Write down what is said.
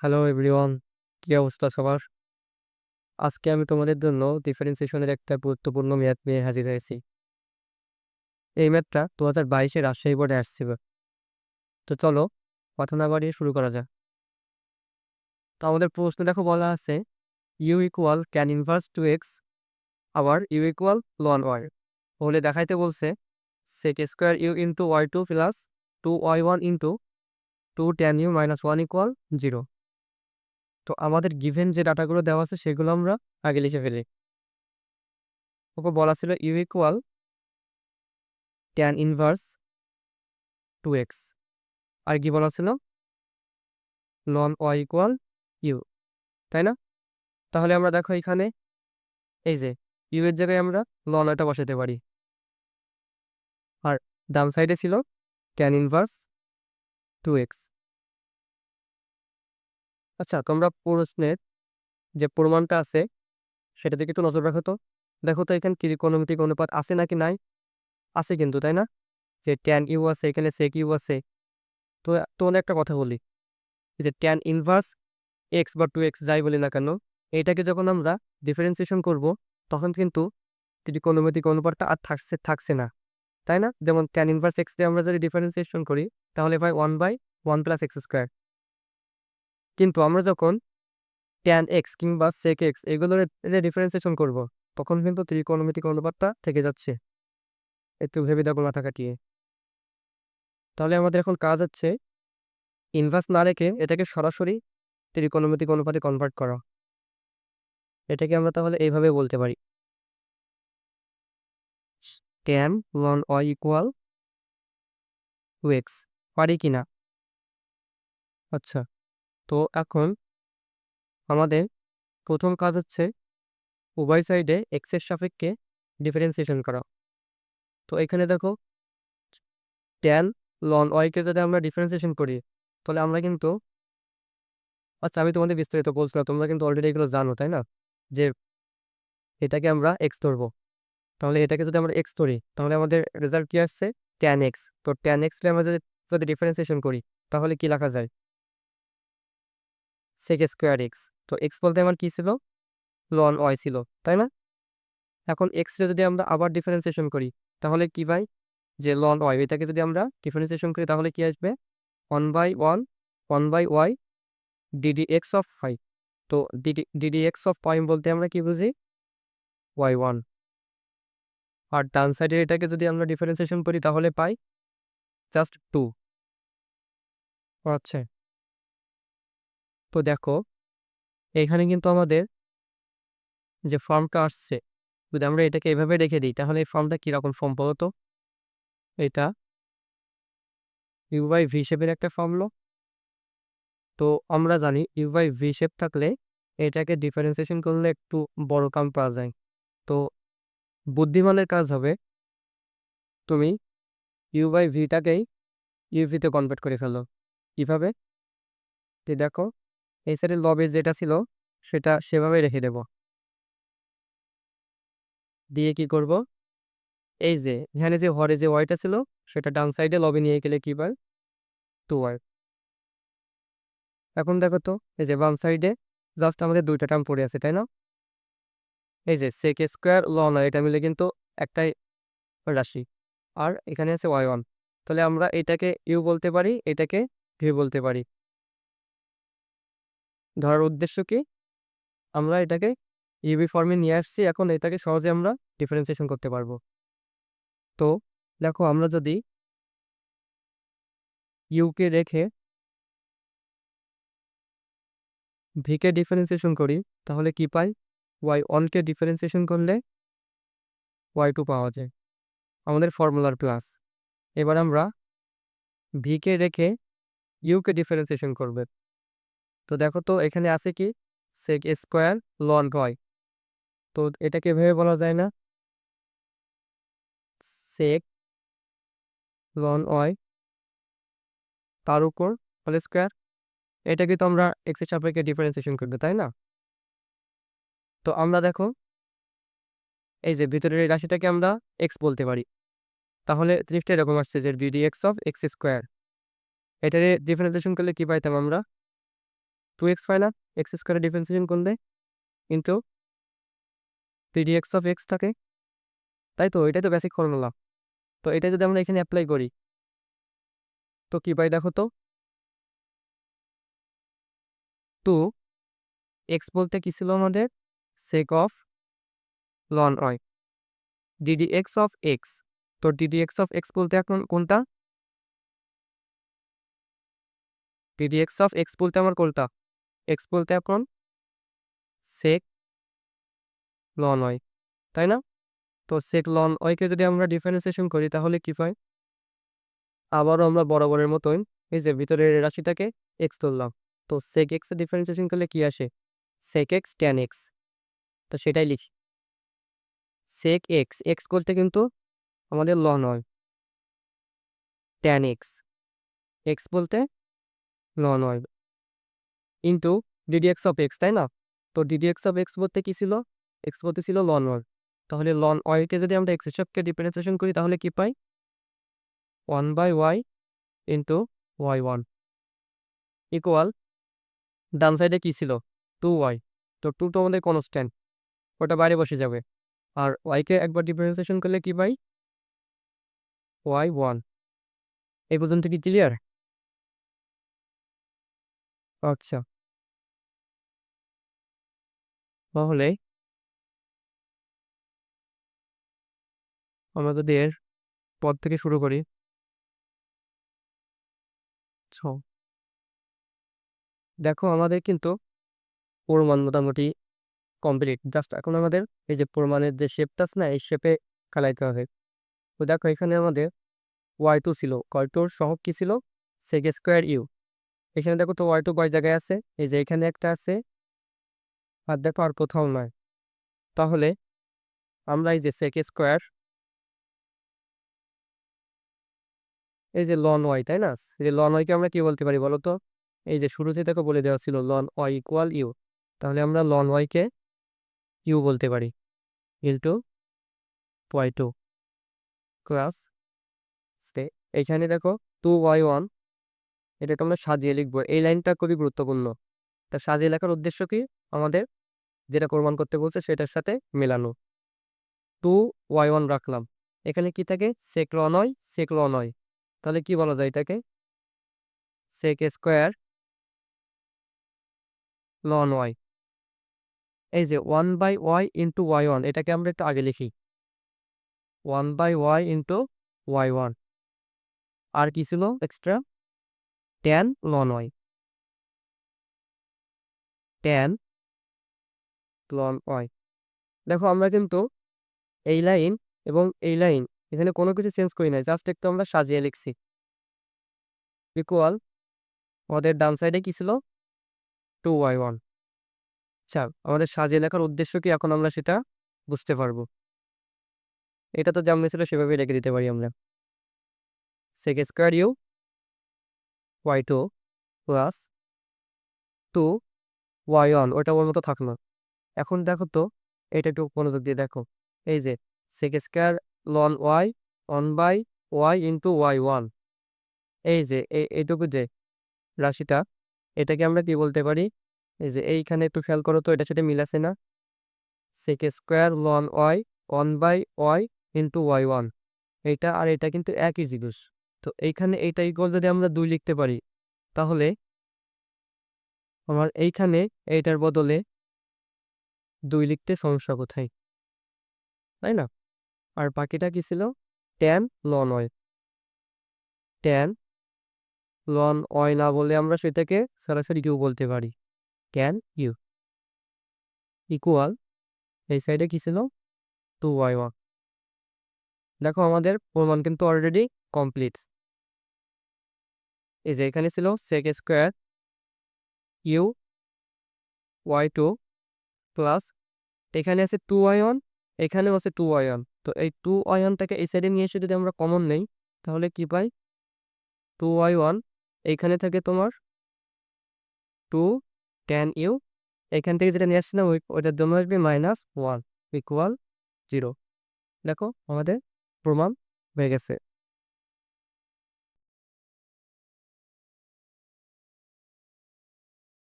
Hello everyone, কি অবস্থা সবার? আজকে আমি তোমাদের জন্য ডিফারেন্সিয়েশনের একটা গুরুত্বপূর্ণ ম্যাথ নিয়ে হাজির হয়েছি। এই ম্যাথটা 2022-এ রাজশাহী বোর্ডে আসছিল। তো চলো কথা না বাড়িয়ে শুরু করা যাক। তো আমাদের প্রশ্নে দেখো বলা আছে u equal tan inverse two x আবার ইউ ইকুয়াল লন ওয়াই হলে দেখাইতে বলছে sec square u into y two plus two y one into two tan u minus one equal zero. তো আমাদের গিভেন যে ডাটাগুলো দেওয়া আছে সেগুলো আমরা আগে লিখে ফেলি। ওকে বলা ছিল u equal tan inverse two x আর কি বলা ছিল লন ওয়াই ইকুয়াল ইউ, তাই না? তাহলে আমরা দেখো এখানে এই যে ইউ এর জায়গায় আমরা লন ওয়াইটা বসাতে পারি, আর ডান সাইডে ছিল ট্যান ইনভার্স টু এক্স। আচ্ছা, তোমরা প্রশ্নের যে প্রমাণটা আছে সেটা দিকে একটু নজর রাখো তো। দেখো তো এখানে ত্রিকোণমিতিক অনুপাত আছে নাকি নাই? আছে কিন্তু, তাই না? যে ট্যান ইউ আছে, এখানে সেক ইউ আছে। তো তোমাদের একটা কথা বলি, এই যে ট্যান ইনভার্স এক্স বা টু এক্স যাই বলি না কেন, এটাকে যখন আমরা ডিফারেন্সিয়েশন করব তখন কিন্তু ত্রিকোণমিতিক অনুপাতটা আর থাকছে থাকছে না, তাই না? যেমন ট্যান ইনভার্স এক্স দিয়ে আমরা যদি ডিফারেন্সিয়েশন করি তাহলে ভাই 1/1 প্লাস এক্স স্কোয়ার। কিন্তু আমরা যখন ট্যান এক্স কিংবা সেক এক্স এগুলোর ডিফারেন্সিয়েশন করব তখন কিন্তু ত্রিকোণমিতিক অনুপাতটা থেকে যাচ্ছে। একটু ভেবে দেখো মাথা কাটিয়ে। তাহলে আমাদের এখন কাজ হচ্ছে ইনভার্স না রেখে এটাকে সরাসরি ত্রিকোণমিতিক অনুপাতে কনভার্ট করা। এটাকে আমরা তাহলে এইভাবে বলতে পারি tan ln y equal to x, পারি কি না? আচ্ছা, তো এখন আমাদের প্রথম কাজ হচ্ছে উভয় সাইডে এক্স এর সাপেক্ষে ডিফারেন্সিয়েশন করা। তো এখানে দেখো ট্যান লন ওয়াইকে যদি আমরা ডিফারেন্সিয়েশন করি তাহলে আমরা কিন্তু, আচ্ছা আমি তোমাদের বিস্তারিত বলছিলাম, তোমরা কিন্তু অলরেডি এগুলো জানো তাই না, যে এটাকে আমরা এক্স ধরবো। তাহলে এটাকে যদি আমরা এক্স ধরি তাহলে আমাদের রেজাল্ট কি আসছে ট্যান এক্স। তো ট্যান এক্স আমরা যদি যদি ডিফারেন্সিয়েশন করি তাহলে কি লেখা যায় সেক স্কোয়ার এক্স। তো এক্স বলতে আমার কি ছিল লন ওয়াই ছিল, তাই না? এখন এক্স যদি আমরা আবার ডিফারেন্সিয়েশন করি তাহলে কি পাই যে লন ওয়াই, এটাকে যদি আমরা ডিফারেন্সিয়েশন করি তাহলে কি আসবে 1/1 1/y d d x of phi. তো ডিডি এক্স অফ পাই বলতে আমরা কি বুঝি y1। আর ডান সাইডে এটাকে যদি আমরা ডিফারেন্সিয়েশন করি তাহলে পাই জাস্ট 2। আচ্ছা, তো দেখো এখানে কিন্তু আমাদের যে ফর্মটা আসছে যদি আমরা এটাকে এভাবে রেখে দিই তাহলে এই ফর্মটা কিরকম ফর্ম বলো তো? এটা ইউ বাই ভি শেপের একটা ফর্ম হলো। তো আমরা জানি ইউ বাই ভি শেপ থাকলে এটাকে ডিফারেন্সিয়েশন করলে একটু বড় কাম পাওয়া যায়। তো বুদ্ধিমানের কাজ হবে তুমি ইউ বাই ভিটাকেই ইউভিতে কনভার্ট করে ফেলো। কিভাবে? তো দেখো এই সাইডের লবে যেটা ছিল সেটা সেভাবে রেখে দেব, দিয়ে কি করব এই যে এখানে যে হরে যে ওয়াইটা ছিল সেটা ডান সাইডে লবে নিয়ে গেলে কি পাই 2y। এখন দেখো তো এই যে বাম সাইডে জাস্ট আমাদের দুইটা টার্ম পড়ে আছে, তাই না? এই যে সেক স্কোয়ার লন এটা মিলে কিন্তু একটাই রাশি, আর এখানে আছে y1। তাহলে আমরা এটাকে ইউ বলতে পারি, এটাকে ভি বলতে পারি। ধরার উদ্দেশ্য কি, আমরা এটাকে ইউভি ফর্মে নিয়ে আসছি, এখন এটাকে সহজে আমরা ডিফারেন্সিয়েশন করতে পারবো। তো দেখো আমরা যদি ইউকে রেখে ভিকে ডিফারেন্সিয়েশন করি তাহলে কি পাই y1কে ডিফারেন্সিয়েশন করলে y2 পাওয়া যায়, আমাদের ফর্মুলার প্লাস। এবার আমরা ভিকে রেখে ইউকে ডিফারেন্সিয়েশন করবে। তো দেখো তো এখানে আছে কি সেক স্কোয়ার লন ওয়াই। তো এটাকে ভেবে বলা যায় না সেক লন ওয়াই তার উপর হোল স্কোয়ার। এটাকে তো আমরা এক্স এর সাপেক্ষে ডিফারেন্সিয়েশন করবে, তাই না? তো আমরা দেখো এই যে ভিতরের এই রাশিটাকে আমরা এক্স বলতে পারি। তাহলে জিনিসটা এরকম আসছে যে DD x of x square, এটারে ডিফারেন্সিয়েশন করলে কি পাইতাম আমরা 2x হয় না, এক্স স্কোয়ারের ডিফারেন্সিয়েশন করলে ইন্টু 3dx অফ এক্স থাকে, তাই তো? এটাই তো বেসিক ফর্মুলা। তো এটা যদি আমরা এখানে অ্যাপ্লাই করি তো কি পাই দেখো তো, 2x বলতে কি ছিল আমাদের, sec of ln y ddx of x. তো ddx অফ এক্স বলতে এখন কোনটা, ddx অফ এক্স বলতে আমার কোনটা, এক্স বলতে এখন সেক লন ওয়াই, তাই না? তো সেক লন ওয়াইকে যদি আমরা ডিফারেন্সিয়েশন করি তাহলে কি পাই, আবারও আমরা বরাবরের মতোই এই যে ভিতরের রাশিটাকে এক্স ধরলাম। তো সেক এক্স এর ডিফারেন্সিয়েশন করলে কি আসে, সেক এক্স ট্যান এক্স। তো সেটাই লিখি, সেক এক্স, এক্স বলতে কিন্তু আমাদের ln y, tan x, x বলতে ln y into ddx of x, তাই না? তো ডিডিএক্স অফ এক্স বলতে কি ছিল, এক্স বলতে ছিল লন ওয়াই। তাহলে লন ওয়াইকে যদি আমরা এক্স এর সাপেক্ষে ডিফারেন্সিয়েশন করি তাহলে কি পাই, 1/y ইন্টু y1 ইকুয়াল, ডান সাইডে কি ছিল 2y। তো 2 তো আমাদের কনস্ট্যান্ট, ওটা বাইরে বসে যাবে। আর ওয়াইকে একবার ডিফারেন্সিয়েশন করলে কি পাই, y1। এই পর্যন্ত কি ক্লিয়ার? আচ্ছা, তাহলে আমরা যদি এর পর থেকে শুরু করি, দেখো আমাদের কিন্তু প্রমাণ মোটামুটি কমপ্লিট। জাস্ট এখন আমাদের এই যে প্রমাণের যে শেপটা আছে না, এই শেপে খেলাইতে হবে। তো দেখো এখানে আমাদের y2 ছিল, y2 সহগ কি ছিল, সেক স্কোয়ার ইউ। এখানে দেখো তো y2 কয় জায়গায় আছে, এই যে এখানে একটা আছে, আর দেখো আর কোথাও নয়। তাহলে আমরা এই যে সেক স্কোয়ার, এই যে লন ওয়াই, তাই না? এই যে লন ওয়াইকে আমরা কি বলতে পারি বলো তো, এই যে শুরুতে দেখো বলে দেওয়া ছিল লন ওয়াই ইকুয়াল ইউ, তাহলে আমরা লন ওয়াইকে ইউ বলতে পারি ইন্টু y2 ক্লাস, এইখানে দেখো 2y1, এটাকে আমরা সাজিয়ে লিখবো। এই লাইনটা খুবই গুরুত্বপূর্ণ। তা সাজিয়ে লেখার উদ্দেশ্য কি, আমাদের যেটা প্রমাণ করতে বলছে সেটার সাথে মেলানো। 2y1 রাখলাম, এখানে কি থাকে, সেক লন ওয়াই, সেক লন ওয়াই। তাহলে কি বলা যায় এটাকে, সেক স্কোয়ার লন ওয়াই। এই যে 1/y ইন্টু y1, এটাকে আমরা একটু আগে লিখি, 1/y ইন্টু y1। আর কি ছিল extra, tan ln y, tan ln y. দেখো আমরা কিন্তু এই লাইন এবং এই লাইন এখানে কোনো কিছু চেঞ্জ করি নাই, জাস্ট একটু আমরা সাজিয়ে লিখছি। ইকুয়াল, আমাদের ডান সাইডে কি ছিল 2y1। আচ্ছা, আমাদের সাজিয়ে লেখার উদ্দেশ্য কি এখন আমরা সেটা বুঝতে পারবো। এটা তো যেমন ছিল সেভাবে রেখে দিতে পারি আমরা, সেক square you y2 plus 2y1, ওটা ওর মতো থাকলো। এখন দেখো তো, এটা একটু মনোযোগ দিয়ে দেখো, এই যে sec square ln y 1/y into y1, এই যে এইটুকু যে রাশিটা, এটাকে আমরা কি বলতে পারি, এই যে এইখানে একটু খেয়াল করো তো, এটার সাথে মিল আছে না, sec square ln y 1/y into y1। এইটা আর এটা কিন্তু একই জিনিস। তো এইখানে এইটা ইকুয়াল যদি আমরা 2 লিখতে পারি, তাহলে আমার এইখানে এইটার বদলে 2 লিখতে সমস্যা কোথায়, তাই না? আর বাকিটা কি ছিল, tan ln y, tan ln y না বলে আমরা সেটাকে সরাসরি ইউ বলতে পারি, ট্যান ইউ ইকুয়াল, এই সাইডে কি ছিল 2y1। দেখো আমাদের প্রমাণ কিন্তু অলরেডি কমপ্লিট। এই যে এখানে ছিল সেক স্কোয়ার ইউ y2 প্লাস, এখানে আছে 2y1, এখানেও আছে 2y1। তো এই 2y1টাকে এই সাইডে নিয়ে এসে যদি আমরা কমন নেই তাহলে কি পাই, 2y1, এইখানে থাকে তোমার 2 ট্যান ইউ, এখান থেকে যেটা নিয়ে আসছে না ওইটার জন্য আসবে -1 ইকুয়াল 0। দেখো আমাদের প্রমাণ হয়ে গেছে।